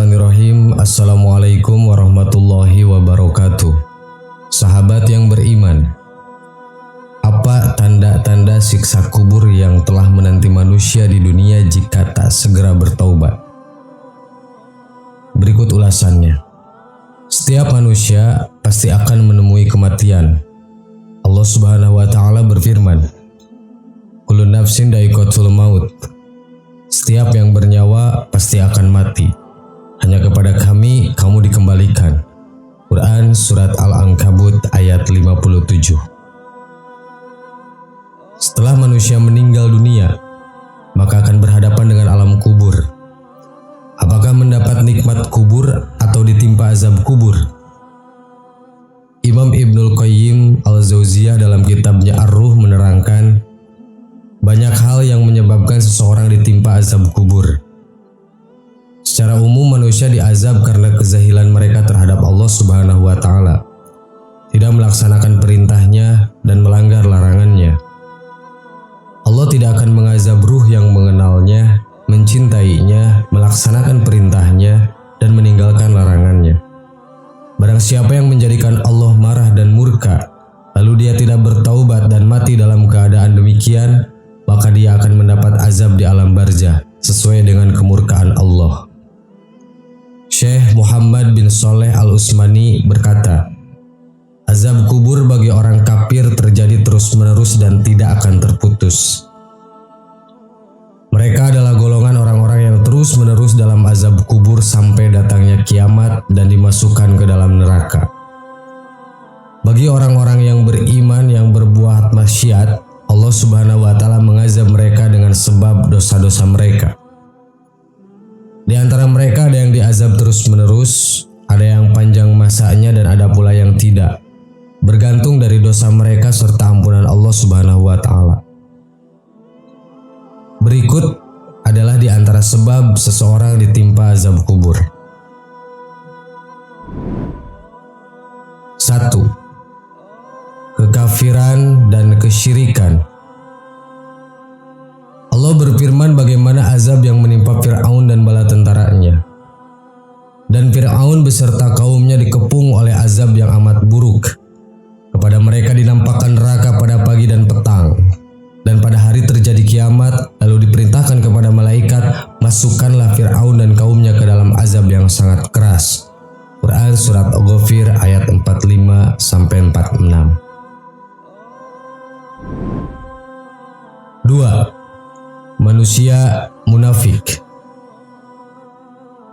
Bismillahirrahmanirrahim. Assalamualaikum warahmatullahi wabarakatuh. Sahabat yang beriman, apa tanda-tanda siksa kubur yang telah menanti manusia di dunia jika tak segera bertaubat? Berikut ulasannya. Setiap manusia pasti akan menemui kematian. Allah Subhanahu wa taala berfirman, "Kullu nafsin dha'iqatul maut." Setiap yang bernyawa pasti akan mati. Hanya kepada Kami kamu dikembalikan. Quran Surat Al-Ankabut ayat 57. Setelah manusia meninggal dunia, maka akan berhadapan dengan alam kubur. Apakah mendapat nikmat kubur atau ditimpa azab kubur? Imam Ibnul Qayyim Al-Jauziyah dalam kitabnya Ar-Ruh menerangkan, banyak hal yang menyebabkan seseorang ditimpa azab kubur. Secara umum manusia diazab karena kezahilan mereka terhadap Allah Subhanahu wa taala, tidak melaksanakan perintahnya dan melanggar larangannya. Allah tidak akan mengazab ruh yang mengenalnya, mencintainya, melaksanakan perintahnya, dan meninggalkan larangannya. Barang siapa yang menjadikan Allah marah dan murka, lalu dia tidak bertaubat dan mati dalam keadaan demikian, maka dia akan mendapat azab di alam barzah sesuai dengan kemurkaan Allah. Syekh Muhammad bin Shaleh Al-Utsmani berkata, azab kubur bagi orang kafir terjadi terus-menerus dan tidak akan terputus. Mereka adalah golongan orang-orang yang terus-menerus dalam azab kubur sampai datangnya kiamat dan dimasukkan ke dalam neraka. Bagi orang-orang yang beriman yang berbuat maksiat, Allah Subhanahu wa taala mengazab mereka dengan sebab dosa-dosa mereka. Di antara mereka ada yang diazab terus-menerus, ada yang panjang masanya dan ada pula yang tidak, bergantung dari dosa mereka serta ampunan Allah Subhanahu wa taala. Berikut adalah di antara sebab seseorang ditimpa azab kubur. 1. Kekafiran dan kesyirikan. Allah berfirman bagaimana azab yang menimpa Fir'aun dan bala tentaranya. Dan Fir'aun beserta kaumnya dikepung oleh azab yang amat buruk. Kepada mereka dinampakkan neraka pada pagi dan petang. Dan pada hari terjadi kiamat, lalu diperintahkan kepada malaikat, masukkanlah Fir'aun dan kaumnya ke dalam azab yang sangat keras. Quran Surat Al-Ghafir ayat 45-46. 2. Manusia munafik.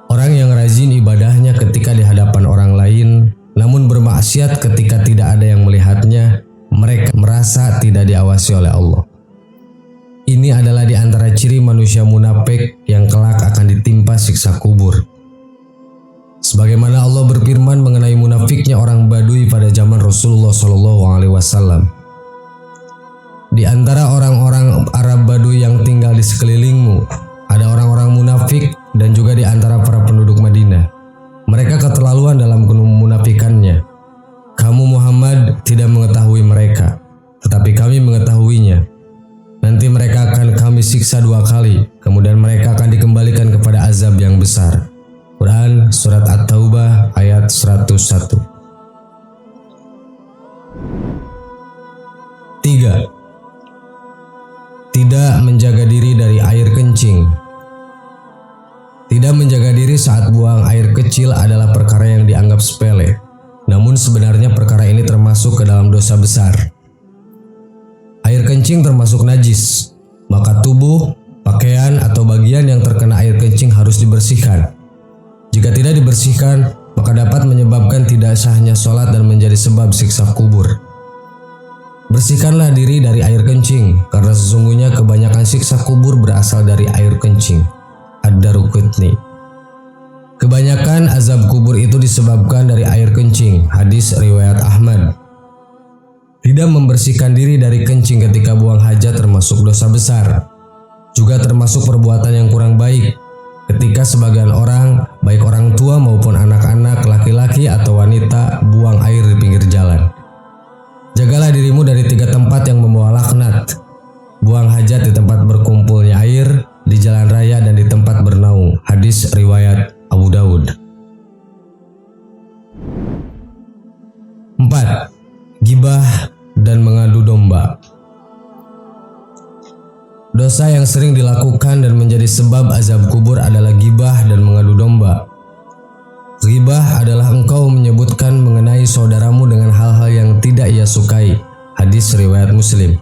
Orang yang rajin ibadahnya ketika di hadapan orang lain, namun bermaksiat ketika tidak ada yang melihatnya, mereka merasa tidak diawasi oleh Allah. Ini adalah di antara ciri manusia munafik yang kelak akan ditimpa siksa kubur. Sebagaimana Allah berfirman mengenai munafiknya orang Badui pada zaman Rasulullah SAW. Di antara orang-orang Arab Badui yang tinggal di sekelilingmu, ada orang-orang munafik dan juga di antara para penduduk Madinah. Mereka keterlaluan dalam kemunafikannya. Kamu Muhammad tidak mengetahui mereka, tetapi kami mengetahuinya. Nanti mereka akan kami siksa 2 kali, kemudian mereka akan dikembalikan kepada azab yang besar. Quran Surat At-Taubah ayat 101. 3. Tidak menjaga diri dari air kencing. Tidak menjaga diri saat buang air kecil adalah perkara yang dianggap sepele. Namun sebenarnya perkara ini termasuk ke dalam dosa besar. Air kencing termasuk najis, maka tubuh, pakaian atau bagian yang terkena air kencing harus dibersihkan. Jika tidak dibersihkan, maka dapat menyebabkan tidak sahnya sholat dan menjadi sebab siksa kubur. Bersihkanlah diri dari air kencing, karena sesungguhnya kebanyakan siksa kubur berasal dari air kencing. Ad-Daruqutni. Kebanyakan azab kubur itu disebabkan dari air kencing. Hadis riwayat Ahmad. Tidak membersihkan diri dari kencing ketika buang hajat termasuk dosa besar. Juga termasuk perbuatan yang kurang baik. Ketika sebagian orang, baik orang tua maupun anak-anak, laki-laki atau wanita, buang air di pinggir jalan. Jagalah dirimu dari 3 tempat yang membawa laknat. Buang hajat di tempat berkumpulnya air, di jalan raya dan di tempat bernaung. Hadis riwayat Abu Daud. Dosa yang sering dilakukan dan menjadi sebab azab kubur adalah ghibah dan mengadu domba. Ghibah adalah engkau menyebutkan mengenai saudaramu dengan hal-hal yang tidak ia sukai. Hadis riwayat Muslim.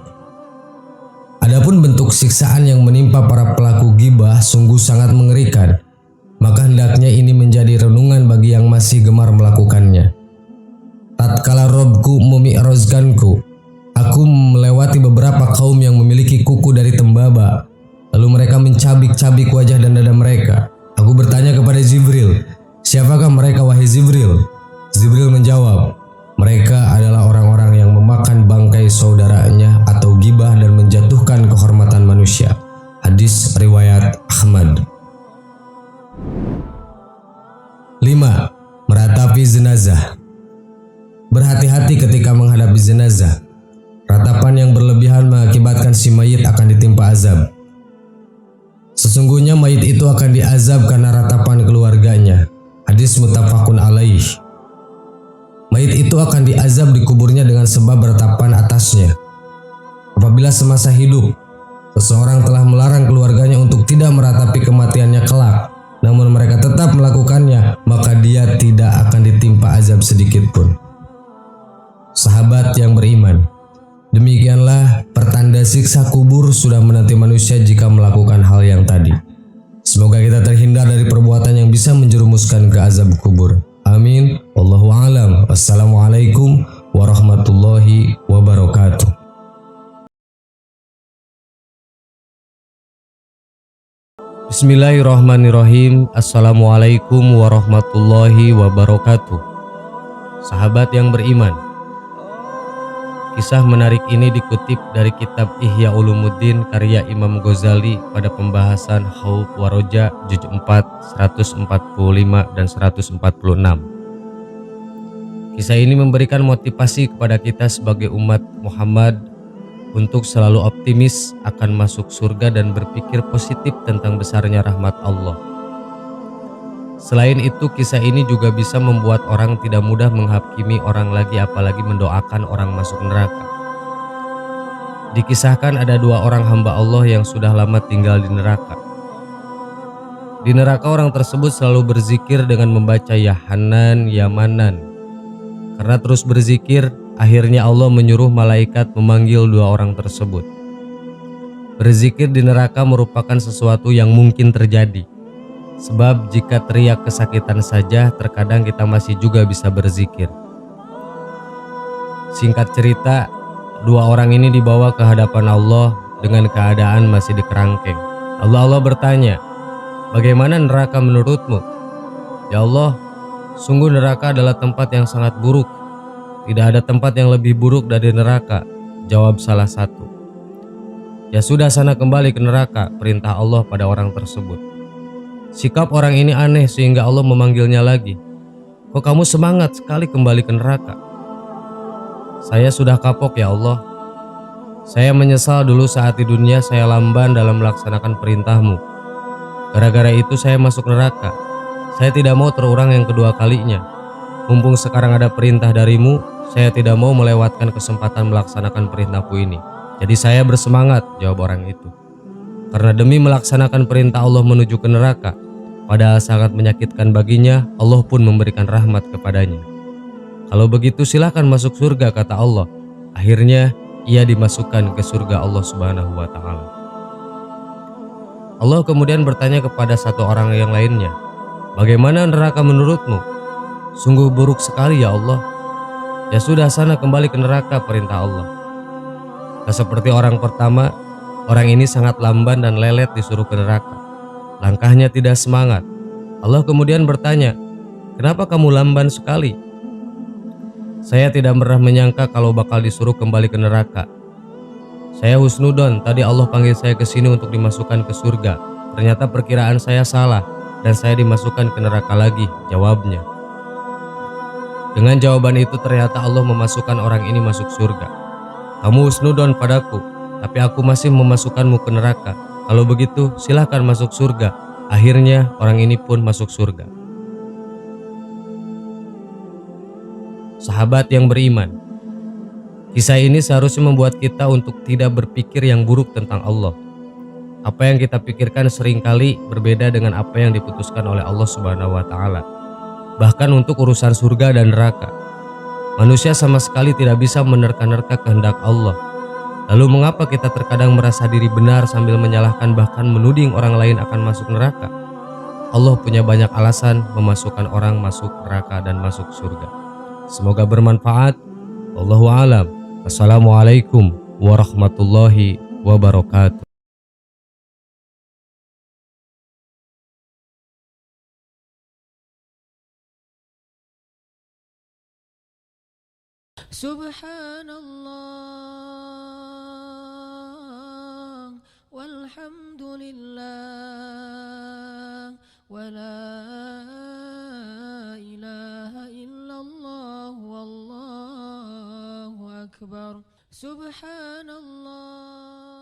Adapun bentuk siksaan yang menimpa para pelaku ghibah sungguh sangat mengerikan. Maka hendaknya ini menjadi renungan bagi yang masih gemar melakukannya. Tatkala Robku memi'rajkanku, aku melewati beberapa kaum yang memiliki kuku dari tembaba. Lalu mereka mencabik-cabik wajah dan dada mereka. Aku bertanya kepada Jibril, "Siapakah mereka wahai Jibril?" Jibril menjawab, "Mereka adalah orang-orang yang memakan bangkai saudaranya atau ghibah dan menjatuhkan kehormatan manusia." Hadis riwayat Ahmad. 5. Meratapi jenazah. Berhati-hati ketika menghadapi jenazah. Ratapan yang berlebihan mengakibatkan si mayit akan ditimpa azab. Sesungguhnya mayit itu akan diazab karena ratapan keluarganya. Hadis muttafaqun alaih. Mayit itu akan diazab di kuburnya dengan sebab ratapan atasnya. Apabila semasa hidup, seseorang telah melarang keluarganya untuk tidak meratapi kematiannya kelak, namun mereka tetap melakukannya, maka dia tidak akan ditimpa azab sedikit pun. Sahabat yang beriman, demikianlah pertanda siksa kubur sudah menanti manusia jika melakukan hal yang tadi. Semoga kita terhindar dari perbuatan yang bisa menjerumuskan ke azab kubur. Amin. Wallahu a'lam. Wassalamualaikum warahmatullahi wabarakatuh. Bismillahirrahmanirrahim. Assalamualaikum warahmatullahi wabarakatuh. Sahabat yang beriman, kisah menarik ini dikutip dari kitab Ihya Ulumuddin karya Imam Ghazali pada pembahasan Khauf wa Roja juz 4 145 dan 146. Kisah ini memberikan motivasi kepada kita sebagai umat Muhammad untuk selalu optimis akan masuk surga dan berpikir positif tentang besarnya rahmat Allah. Selain itu, kisah ini juga bisa membuat orang tidak mudah menghakimi orang lagi, apalagi mendoakan orang masuk neraka. Dikisahkan ada dua orang hamba Allah yang sudah lama tinggal di neraka. Di neraka orang tersebut selalu berzikir dengan membaca Ya Hanan, Ya Manan. Karena terus berzikir, akhirnya Allah menyuruh malaikat memanggil dua orang tersebut. Berzikir di neraka merupakan sesuatu yang mungkin terjadi. Sebab jika teriak kesakitan saja, terkadang kita masih juga bisa berzikir. Singkat cerita, dua orang ini dibawa ke hadapan Allah dengan keadaan masih di kerangkeng. Allah bertanya, "Bagaimana neraka menurutmu?" "Ya Allah, sungguh neraka adalah tempat yang sangat buruk. Tidak ada tempat yang lebih buruk dari neraka," jawab salah satu. "Ya sudah, sana kembali ke neraka," perintah Allah pada orang tersebut. Sikap orang ini aneh sehingga Allah memanggilnya lagi. "Kok kamu semangat sekali kembali ke neraka?" "Saya sudah kapok ya Allah. Saya menyesal dulu saat di dunia saya lamban dalam melaksanakan perintahmu. Gara-gara itu saya masuk neraka. Saya tidak mau terulang yang kedua kalinya. Mumpung sekarang ada perintah darimu, saya tidak mau melewatkan kesempatan melaksanakan perintahku ini. Jadi saya bersemangat," jawab orang itu. Karena demi melaksanakan perintah Allah menuju ke neraka, padahal sangat menyakitkan baginya, Allah pun memberikan rahmat kepadanya. "Kalau begitu silahkan masuk surga," kata Allah. Akhirnya ia dimasukkan ke surga Allah Subhanahu wa Ta'ala. Allah kemudian bertanya kepada satu orang yang lainnya, "Bagaimana neraka menurutmu?" "Sungguh buruk sekali ya Allah." "Ya sudah, sana kembali ke neraka," perintah Allah. Tak seperti orang pertama, orang ini sangat lamban dan lelet disuruh ke neraka. Langkahnya tidak semangat. Allah kemudian bertanya, "Kenapa kamu lamban sekali?" "Saya tidak pernah menyangka kalau bakal disuruh kembali ke neraka. Saya husnudon, tadi Allah panggil saya ke sini untuk dimasukkan ke surga. Ternyata perkiraan saya salah dan saya dimasukkan ke neraka lagi," jawabnya. Dengan jawaban itu ternyata Allah memasukkan orang ini masuk surga. "Kamu husnudon padaku, tapi aku masih memasukkanmu ke neraka. Kalau begitu silahkan masuk surga." Akhirnya orang ini pun masuk surga. Sahabat yang beriman, kisah ini seharusnya membuat kita untuk tidak berpikir yang buruk tentang Allah. Apa yang kita pikirkan seringkali berbeda dengan apa yang diputuskan oleh Allah Subhanahu wa taala. Bahkan untuk urusan surga dan neraka, manusia sama sekali tidak bisa menerka-nerka kehendak Allah. Lalu mengapa kita terkadang merasa diri benar sambil menyalahkan bahkan menuding orang lain akan masuk neraka? Allah punya banyak alasan memasukkan orang masuk neraka dan masuk surga. Semoga bermanfaat. Wallahu a'lam. Wassalamualaikum warahmatullahi wabarakatuh. Subhanallah walhamdulillah wala ilaha illallah wallahu akbar. Subhanallah.